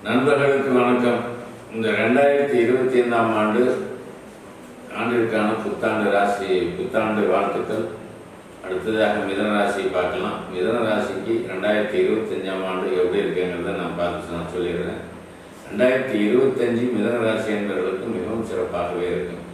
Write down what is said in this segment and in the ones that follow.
நண்பர்களுக்கு வணக்கம். இந்த 2025 ஆண்டிற்கான புத்தாண்டு வாழ்த்துக்கள். அடுத்ததாக மிதன ராசியை பார்க்கலாம். மிதன ராசிக்கு 2025 எப்படி இருக்குங்கிறத நான் பார்த்து சொல்லிடுறேன். 2025 மிதன ராசி என்பவர்களுக்கு மிகவும் சிறப்பாகவே இருக்கும்.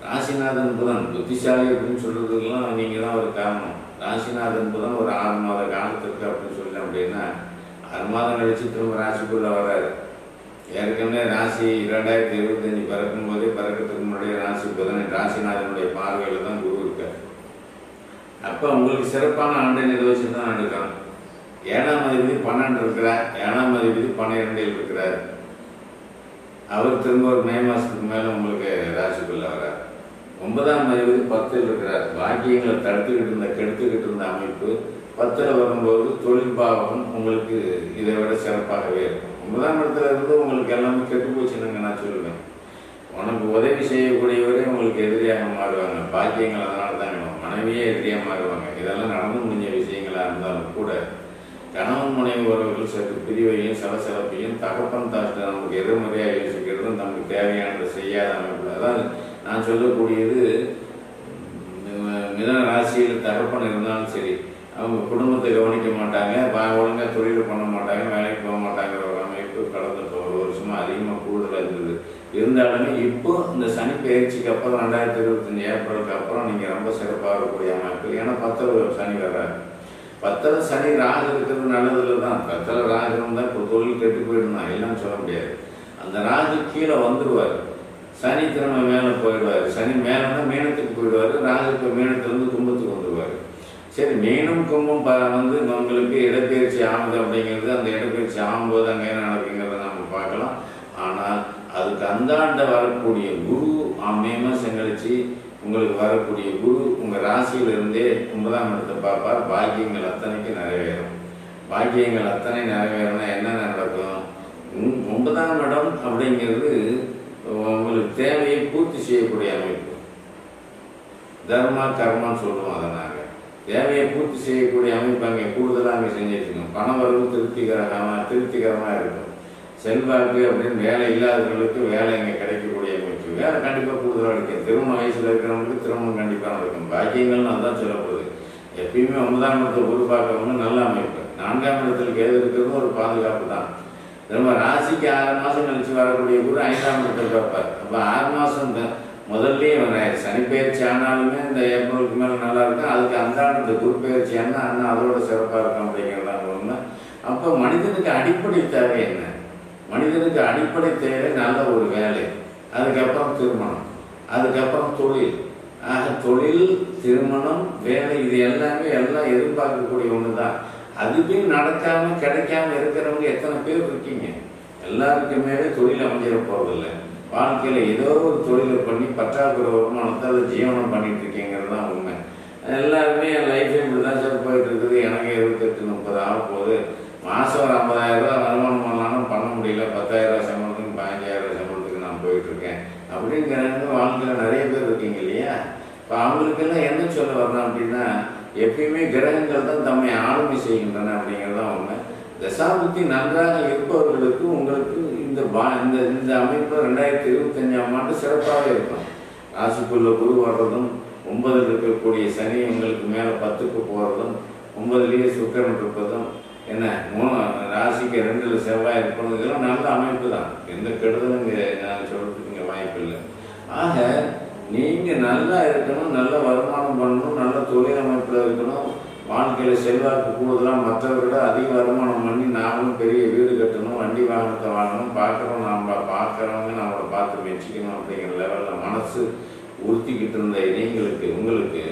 ராசிநாதன் புதன் புத்திசாலி அப்படின்னு சொல்றதுக்கெல்லாம் நீங்கள் தான் ஒரு காரணம். ராசிநாதன் புதன் ஒரு 6 மாத காலத்திற்கு அப்படின்னு சொல்லலாம். அப்படின்னா 6 மாதம் கழிச்சு திரும்ப ராசிக்குள்ள வராது. ஏற்கனவே ராசி 2025 பிறக்கும் போதே பிறக்கிறதுக்கு முன்னாடியே ராசி புதன் ராசிநாதனுடைய பார்வையில் தான் குரு இருக்கார். அப்போ உங்களுக்கு சிறப்பான ஆண்டை நிர்வகிச்சு தான் எடுக்கலாம். 7ஆம் அதிபதி 12 இருக்கிறார், 7ஆம் அதிபதி 12 இருக்கிறார். அவர் திரும்ப ஒரு மே மாதத்துக்கு மேலே உங்களுக்கு ராசிக்குள்ள வரார். 9ஆம் அதிபதி 10 இருக்கிறார். பாக்கியங்களை கெடுத்துக்கிட்டு இருந்த அமைப்பு 10 வரும்போது தொழில் பாவம் உங்களுக்கு இதை விட சிறப்பாகவே இருக்கும். 9ஆம் இடத்துல இருந்து உங்களுக்கு எல்லாமே கெட்டு போச்சுன்னு நான் சொல்லுவேன். உனக்கு உதவி செய்யக்கூடியவரே உங்களுக்கு எதிரியாக மாறுவாங்க. பாக்கியங்கள் அதனால தான் வேணும். மனைவியே எதிரியாக மாறுவாங்க. இதெல்லாம் நடந்து முடிஞ்ச விஷயங்களாக இருந்தாலும் கூட கணவன் மனைவி உறவுகள் சற்று பிரிவையும் சலசலப்பையும் தகப்பன் தாஷ்ட நமக்கு எதிர்மறையாக யோசிக்கிறதும் நமக்கு தேவையானதை செய்யாத அமைப்பு. அதாவது நான் சொல்லக்கூடியது மிதன ராசியில் தகப்பன் இருந்தாலும் சரி, அவங்க குடும்பத்தை கவனிக்க மாட்டாங்க, ஒழுங்காக தொழில் பண்ண மாட்டாங்க, வேலைக்கு போக மாட்டாங்கிற ஒரு அமைப்பு கடந்த ஒரு வருஷமாக அதிகமாக கூடுதலாக இருந்தது. இருந்தாலுமே இப்போ இந்த சனி பயிற்சிக்கு அப்புறம் 2025 ஏப்ரலுக்கு அப்புறம் நீங்கள் ரொம்ப சிறப்பாக இருக்கக்கூடிய அமைப்பு. ஏன்னா 10 சனி வர்றாரு. 10 சனி ராகு இருக்கிறது நல்லதில் தான். 10 ராகு இருந்தால் இப்போ தொழில் கெட்டு போயிடுதான் எல்லாம் சொல்ல முடியாது. அந்த ராகு கீழே வந்துடுவார். சனி திரும்ப மேலே போயிடுவார். சனி மேலேன்னா மீனத்துக்கு போயிடுவார். ராகுக்கு மீனத்துலேருந்து கும்பத்துக்கு வந்துடுவார். சரி, மீனும் கும்பம் வந்து உங்களுக்கு இடப்பெயர்ச்சி ஆகுது அப்படிங்கிறது அந்த இடப்பெயர்ச்சி ஆகும்போது அங்கே என்ன நடக்குங்கிறத நம்ம பார்க்கலாம். ஆனால் அதுக்கு அந்தாண்ட வரக்கூடிய குரு மே மாதம் கழிச்சு உங்களுக்கு வரக்கூடிய குரு உங்கள் ராசியிலிருந்தே 9ஆம் இடத்தை பார்ப்பார். பாக்கியங்கள் அத்தனைக்கு நிறைவேறும். பாக்கியங்கள் அத்தனை நிறைவேறனா என்னென்ன நடக்கும்? 9ஆம் இடம் அப்படிங்கிறது உங்களுக்கு தேவையை பூர்த்தி செய்யக்கூடிய அமைப்பு. தர்மா கர்மான்னு சொல்லுவோம். அதை நாங்கள் தேவையை பூர்த்தி செய்யக்கூடிய அமைப்பு அங்கே கூடுதலாக அங்கே செஞ்சுருக்கோம். பண வரவு திருப்திகரமாக இருக்கும். செல்வாக்கு அப்படின்னு வேலை இல்லாதவர்களுக்கு வேலை இங்கே கிடைக்கக்கூடிய அமைப்பு. வேலை கண்டிப்பாக கூடுதலாக இருக்கும். திருமண வயசில் இருக்கிறவங்களுக்கு திருமணம் கண்டிப்பாக நடக்கும். பாக்கியங்கள்னு அதுதான் சொல்லப்படுது. எப்பயுமே 9ஆம் இடத்தை உருவாக்கவங்க நல்ல அமைப்பு. 4ஆம் இடத்துல கேது இருக்கிறது ஒரு பாதுகாப்பு தான். திரும்ப ராசிக்கு 6 மாதம் கழிச்சு வரக்கூடிய குரு 5ஆம் இடத்தை பார்ப்பார். அப்போ 6 மாதம் தான் முதல்லையே சனி பயிற்சி ஆனாலுமே இந்த ஏப்ரலுக்கு மேலே நல்லா இருக்கும். அதுக்கு அந்தாண்டு இந்த குரு பயிற்சி ஆனால் அதோட சிறப்பாக இருக்கும் அப்படிங்கிறதான் ஒன்று. அப்போ மனிதனுக்கு அடிப்படை தேவை என்ன? மனிதனுக்கு அடிப்படை தேவை நல்ல ஒரு வேலை, அதுக்கப்புறம் திருமணம், அதுக்கப்புறம் தொழில். தொழில், திருமணம், வேலை இது எல்லாமே எல்லாம் எதிர்பார்க்கக்கூடிய ஒன்று தான். அதுவே நடக்காமல் கிடைக்காம இருக்கிறவங்க எத்தனை பேர் இருக்கீங்க? எல்லாருக்குமே தொழில் அமைஞ்சிட போகிறதில்லை. வாழ்க்கையில் ஏதோ ஒரு தொழிலை பண்ணி பற்றாக்குறை வருமானத்தை அதை ஜீவனம் பண்ணிட்டு இருக்கீங்கிறது தான் உண்மை. எல்லாருமே என் லைஃபே இப்படி தான் சார் போயிட்டு இருக்குது. எனக்கு 28-30 ஆக போகுது. மாதம் ஒரு 50,000 ரூபா வருமானம் பண்ணலான்னு பண்ண முடியல. 10,000 சம்பளத்துக்கு 15,000 சம்பளத்துக்கு நான் போயிட்டுருக்கேன் அப்படிங்கிறவங்க வாழ்க்கையில் நிறைய பேர் இருக்கீங்க இல்லையா? இப்போ அவங்களுக்கெல்லாம் என்ன சொல்ல வரணும் அப்படின்னா, எப்பயுமே கிரகங்கள் தான் தம்மை ஆளுமை செய்கின்றன அப்படிங்கிறது தான் உண்மை. தசாபுத்தி நன்றாக இருப்பவர்களுக்கு உங்களுக்கு இந்த அமைப்பு 2025 சிறப்பாக இருக்கும். ராசிக்குள்ள குரு வர்றதும் 9 இருக்கக்கூடிய சனி உங்களுக்கு மேலே 10க்கு போகிறதும் 9லேயே சுக்கிரன் இருப்பதும் என்ன ராசிக்கு 2ல் செவ்வாய் இருப்பதும் இதெல்லாம் நல்ல அமைப்பு தான். எந்த கெடுதலும் இங்கே நான் சொல்கிறதுக்கு இங்கே வாய்ப்பு இல்லை. ஆக நீங்கள் நல்லா இருக்கணும், நல்ல வருமானம் பண்ணணும், நல்ல தொழில் அமைப்பில் இருக்கணும். வாழ்க்கையில் செல்வாக்கு கூடுதலாக மற்றவர்களை அதிக வருமானம் பண்ணி நாமளும் பெரிய வீடு கட்டணும், வண்டி வாகனத்தை வாங்கணும், பார்க்குறவங்க நம்மளை பார்த்து மெச்சிக்கணும் அப்படிங்கிற லெவலில் மனசு உறுத்திக்கிட்டு இருந்த உங்களுக்கு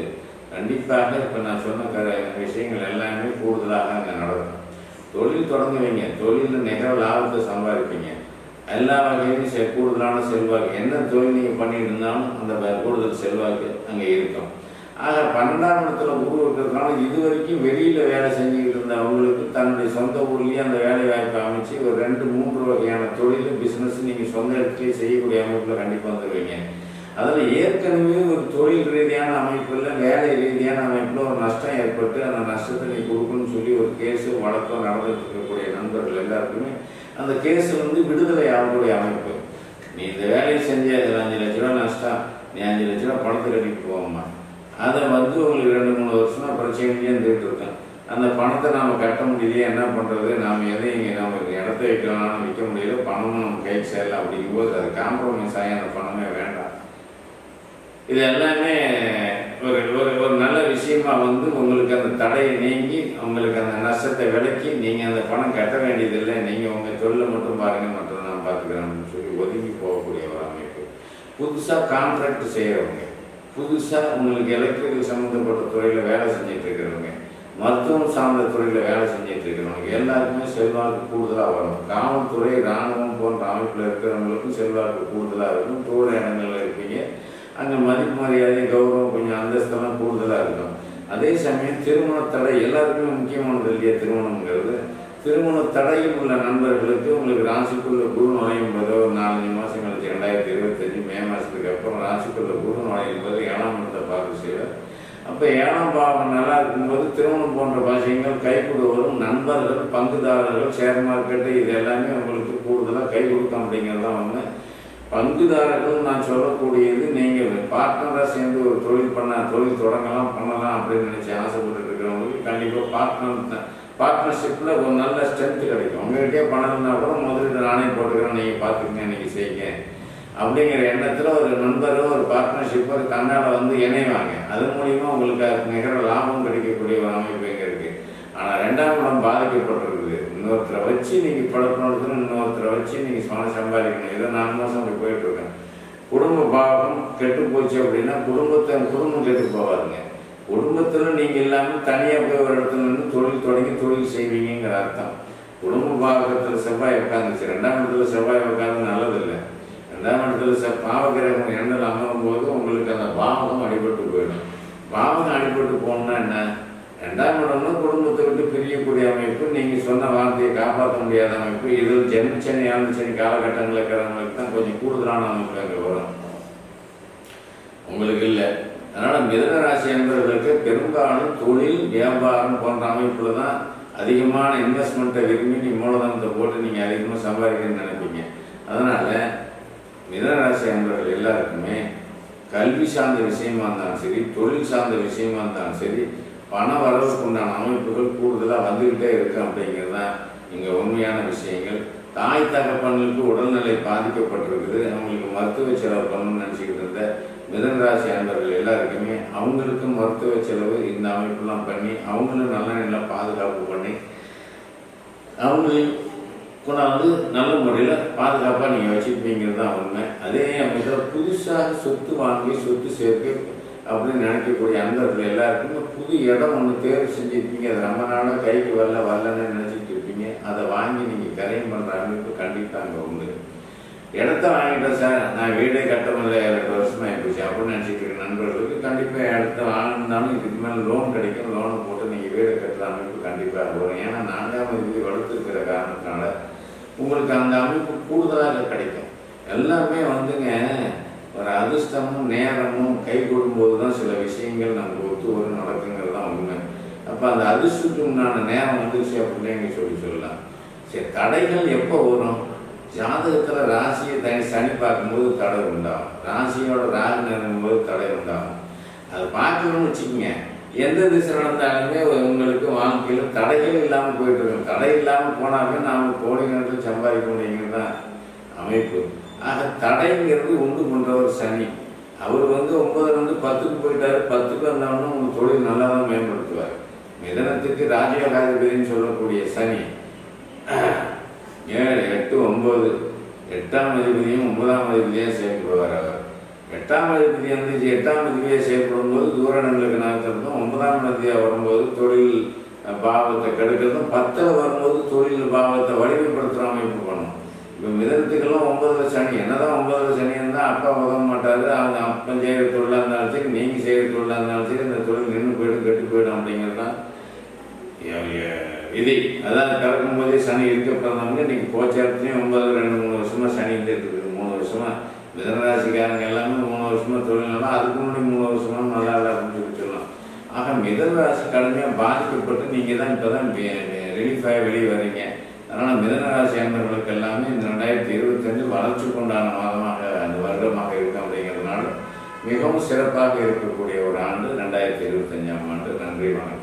கண்டிப்பாக இப்போ நான் சொன்ன விஷயங்கள் எல்லாமே கூடுதலாக அங்கே நடக்கும். தொழில் தொடங்குவீங்க, தொழிலில் நிகர லாபத்தை சம்பாதிப்பீங்க. எல்லா வகையிலும் கூடுதலான செல்வாக்கு, என்ன தொழில் நீங்கள் பண்ணிட்டு இருந்தாலும் அந்த கூடுதல் செல்வாக்கு அங்கே இருக்கும். ஆக 12ஆம் இடத்துல குரு இருக்கிறதுனால இது வரைக்கும் வெளியில் வேலை செஞ்சுக்கிட்டு இருந்த அவங்களுக்கு தன்னுடைய சொந்த ஊர்லேயே அந்த வேலை வாய்ப்பை அமைச்சு ஒரு 2-3 வகையான தொழில் பிஸ்னஸ் நீங்கள் சொந்த இடத்துலேயே செய்யக்கூடிய அமைப்பில் கண்டிப்பாக வந்துடுவீங்க. அதில் ஏற்கனவே ஒரு தொழில் ரீதியான அமைப்பில் வேலை ரீதியான அமைப்பில் ஒரு நஷ்டம் ஏற்பட்டு அந்த நஷ்டத்தை நீ கொடுக்கணும்னு சொல்லி ஒரு கேஸு வழக்கம் நடந்துட்டு இருக்கக்கூடிய நண்பர்கள் எல்லாருக்குமே அந்த கேஸ்லேருந்து விடுதலை ஆகக்கூடிய அமைப்பு. நீ இந்த வேலையை செஞ்ச அதில் 5 லட்ச ரூபா நஷ்டம், நீ 5 லட்ச ரூபா பணத்தை கட்டிட்டு போவோம்மா. அதை உங்களுக்கு 2-3 வருஷமா பிரச்சனையே இருந்துகிட்டு இருக்கேன். அந்த பணத்தை நாம் கட்ட முடியலையே, என்ன பண்ணுறது, நாம் எதையும் நம்ம இடத்த வைக்கலாம்னு விற்க முடியல, பணமும் நம்ம கைக்கு சேரலாம். அப்படிங்கும்போது அது காம்ப்ரமைஸ் ஆகி அந்த பணமே வேண்டாம். இது எல்லாமே ஒரு ஒரு நல்ல விஷயமா உங்களுக்கு அந்த தடையை நீங்கி உங்களுக்கு அந்த நஷ்டத்தை விலக்கி நீங்கள் அந்த பணம் கட்ட வேண்டியதில்லை, நீங்கள் உங்கள் தொழிலை மட்டும் பாருங்கள், மட்டும் நான் பார்த்துக்கிறேன்னு சொல்லி ஒதுங்கி போகக்கூடிய ஒரு அமைப்பு. புதுசாக கான்ட்ராக்ட் செய்கிறவங்க, புதுசாக உங்களுக்கு எலக்ட்ரிக்கல் சம்மந்தப்பட்ட துறையில் வேலை செஞ்சுட்டு இருக்கிறவங்க, மருத்துவம் சார்ந்த துறையில் வேலை செஞ்சுட்டு இருக்கிறவங்க எல்லாருக்குமே செல்வாக்கு கூடுதலாக வரும். காவல்துறை, இராணுவம் போன்ற அமைப்பில் இருக்கிறவங்களுக்கும் செல்வாக்கு கூடுதலாக இருக்கும். தூர இடங்களில் இருப்பீங்க, அங்கே மதிப்பு மரியாதை கௌரவம் கொஞ்சம் அந்தஸ்தெல்லாம் கூடுதலாக இருக்கும். அதே சமயம் திருமண தடை எல்லாருக்குமே முக்கியமானது இல்லையா திருமணங்கிறது. திருமண தடையில் உள்ள நண்பர்களுக்கு உங்களுக்கு ராசிக்குள்ள குரு நுழையும் போது ஒரு 4-5 மாதம் கழிச்சு 2025 மே மாதத்துக்கு அப்புறம் ராசிக்குள்ள குரு நுழையும் போது 7ஆம் இடத்தை பார்க்க செய்வார். அப்போ 7ஆம் பாவம் நல்லா இருக்கும்போது திருமணம் போன்ற விஷயங்கள் கைகூட வரும். நண்பர்கள், பங்குதாரர்கள், ஷேர் மார்க்கெட்டு இது எல்லாமே உங்களுக்கு கூடுதலாக கை கொடுக்கும். அப்படிங்கிறது தான் ஒன்று. பங்குதாரர்கள் நான் சொல்லக்கூடியது, நீங்கள் பார்ட்னராக சேர்ந்து ஒரு தொழில் தொடங்கலாம், பண்ணலாம் அப்படின்னு நினச்சி ஆசைப்பட்டு இருக்கிறவங்களுக்கு கண்டிப்பாக பார்ட்னர்ஷிப்பில் ஒரு நல்ல ஸ்ட்ரென்த்து கிடைக்கும். உங்கள்கிட்டே பணம் இருந்தால் கூட முதலீடு நானே போட்டுக்கிறேன், நீங்கள் பார்த்துக்கங்க, இன்றைக்கி செய்யுங்க அப்படிங்கிற எண்ணத்தில் ஒரு நண்பரோ ஒரு பார்ட்னர்ஷிப்போ தன்னால் இணைவாங்க. அது மூலிமா உங்களுக்கு நிகர லாபம் கிடைக்கக்கூடிய ஒரு அமைப்பு இங்கே இருக்குது. ஆனால் 2ஆம் இடம் பாதிக்கப்பட்டிருக்குது. இன்னொருத்தரை வச்சு நீங்கள் பழக்கணும், இன்னொருத்தரை வச்சு நீங்கள் பணம் சம்பாதிக்கணும். இதை 4 மாதம் அப்படி போயிட்டுருக்கேன். குடும்ப பாவம் கெட்டு போச்சு அப்படின்னா குடும்பம் கெட்டு போகாதுங்க. குடும்பத்தில் நீங்கள் இல்லாமல் தனியாக போய் ஒரு இடத்துல நின்று தொழில் தொடங்கி தொழில் செய்வீங்கிற அர்த்தம். குடும்ப பாவகத்தில் செவ்வாய் உட்காந்துச்சு. 2ஆம் இடத்துல செவ்வாய் உட்காந்து நல்லதில்லை. 2ஆம் இடத்துல பாவகிரகம் எண்ணில் அமரும் போது உங்களுக்கு அந்த பாவகம் அடிபட்டு போயிடும். பாவகம் அடிபட்டு போகணுன்னா என்ன, 2ஆம் இடம்னா குடும்பத்தை விட்டு பிரியக்கூடிய அமைப்பு, நீங்கள் சொன்ன வார்த்தையை காப்பாற்ற முடியாத அமைப்பு. இதில் ஜென்மச்சனி 7 சனி காலகட்டங்களில் இருக்கிறவங்களுக்கு தான் கொஞ்சம் கூடுதலான அமைப்பு அங்கே வரும், உங்களுக்கு இல்லை. அதனால் மிதுன ராசி என்பவர்களுக்கு பெரும்பாலும் தொழில், வியாபாரம் போன்ற அமைப்பில் தான் அதிகமான இன்வெஸ்ட்மெண்ட்டை விரும்பி நீங்கள் மூலதனத்தை போட்டு நீங்கள் அதிகமாக சம்பாதிக்கணும்னு நினைப்பீங்க. அதனால் மிதுன ராசி என்பவர்கள் எல்லாருக்குமே கல்வி சார்ந்த விஷயமா இருந்தாலும் சரி, தொழில் சார்ந்த விஷயமா இருந்தாலும் சரி, பண வரவுக்கு உண்டான அமைப்புகள் கூடுதலாக வந்துக்கிட்டே இருக்கு. அப்படிங்கிறது தான் இங்கே உண்மையான விஷயங்கள். தாய் தகப்பனுக்கு உடல்நிலை பாதிக்கப்பட்டிருக்குது, அவங்களுக்கு மருத்துவ செலவு பண்ணணும்னு நினச்சிக்கிட்டு இருந்த மிதுன ராசி அன்பர்கள் எல்லாருக்குமே அவங்களுக்கும் மருத்துவ செலவு இந்த அமைப்பெல்லாம் பண்ணி அவங்களும் நல்ல நல்லா பாதுகாப்பு பண்ணி அவங்களையும் கொண்டாந்து நல்ல முறையில் பாதுகாப்பாக நீங்கள் வச்சுருப்பீங்கிறது தான் உண்மை. அதே அமைப்பில் புதுசாக சொத்து வாங்கி சொத்து சேர்க்கை அப்படின்னு நினைக்கக்கூடிய அன்பர்கள் எல்லாருக்குமே புது இடம் ஒன்று தேர்வு செஞ்சுருப்பீங்க. அது ரொம்ப நாளாக கைக்கு வரலன்னு நினச்சிட்டு இருப்பீங்க. அதை வாங்கி நீங்கள் கரையம் பண்ணுற அமைப்பு கண்டிப்பாக அங்கே உண்டு. இடத்த வாங்கிட்டேன் சார், நான் வீடே கட்டமில்லை, 2 வருஷமாக ஆகிப்போச்சு அப்படின்னு நினச்சிட்டு இருக்க நண்பர்களுக்கு கண்டிப்பாக இடத்த வாங்கினாலும் இதுக்கு மேலே லோன் கிடைக்கும். லோனை போட்டு நீங்கள் வீடை கட்டுற அமைப்பு கண்டிப்பாக வரும். ஏன்னா 4ஆம் தேதி வளர்த்துருக்கிற காரணத்தினால உங்களுக்கு அந்த அமைப்பு கூடுதலாக கிடைக்கும். எல்லாமே ஒரு அதிர்ஷ்டமும் நேரமும் கை கொடுக்கும்போது தான் சில விஷயங்கள் நமக்கு ஒத்து வரும் நடக்குங்கிறது தான் உண்மை. அப்போ அந்த அதிர்ஷ்டத்துக்கு உண்டான நேரம் வந்துருச்சு அப்படின்னு நீங்கள் சொல்லலாம். சரி, தடைகள் எப்போ வரும்? ஜாதகத்தில் ராசியை சனி பார்க்கும்போது தடை உண்டாகும், ராசியோட ராகு நெருங்கும்போது தடை உண்டாகும். அதை பார்க்கணும்னு வச்சுக்கோங்க. எந்த திசை நடந்தாலுமே உங்களுக்கு வாழ்க்கையில் தடைகள் இல்லாமல் போயிட்டு இருக்கோம். தடை இல்லாமல் போனாவே நாம் கோடி கணக்கில் சம்பாதிக்க முடியுங்கிறது தான் அமைப்பு. ஆக தடைங்கிறது உண்டு பண்ணுறவர் சனி. அவர் 9 10க்கு போயிட்டார். 10க்கு வந்தவொன்னே உங்கள் தொழில் நல்லா தான் மேம்படுத்துவார். மிதனத்துக்கு ராஜயோகாதிபதினு சொல்லக்கூடிய சனி 7, 8, 9 8ஆம் அதிபதியும் 9ஆம் அதிபதியாக செயல்படுவார். அவர் 8ஆம் அதிபதி 8ஆம் அதிபதியாக செயல்படும் போது தூரங்களுக்கு நகர்த்துறதும், 9ஆம் அதிபதியாக வரும்போது தொழில் பாவத்தை கெடுக்கிறதும், 10ல் வரும்போது தொழில் பாவத்தை வலிமைப்படுத்துகிற அமைப்பு பண்ணும். இப்போ மிதனத்துக்கெல்லாம் 9ல் சனி. என்னதான் 9ல் சனி இருந்தால் அப்பா உதவ மாட்டார். அவங்க அப்பா செய்கிற தொழிலாக இருந்தாலும் சரி, நீங்கள் செய்கிற தொழிலாக இருந்தாலும் சரி, இந்த தொழில் நின்று போய்டும், கெட்டு போய்டும். அப்படிங்கிறது தான் விதி. அதாவது கறக்கும் போதே சனி இருக்கப்படாதவங்க இன்றைக்கி போச்சாரத்துலேயும் 9 2-3 வருஷமாக சனி இருந்துட்டு இருக்குது. 3 வருஷமாக மிதனராசிக்காரங்க எல்லாமே 3 வருஷமாக தொழில் நல்லா, அதுக்கு முன்னாடி 3 வருஷமாக நல்லா இல்லை அப்படின்னு சொல்லலாம். ஆக மிதனராசி கடுமையாக பாதிக்கப்பட்டு நீங்கள் தான் இப்போ தான் ரிலீஃபாக வெளியே வரீங்க. அதனால் மிதனராசி அன்பர்களுக்கு எல்லாமே இந்த 2025 வளர்ச்சிக்கு உண்டான மாதமாக அந்த வருடமாக இருக்கும் அப்படிங்கிறதுனால மிகவும் சிறப்பாக இருக்கக்கூடிய ஒரு ஆண்டு 2025ஆம் ஆண்டு. நன்றி, வணக்கம்.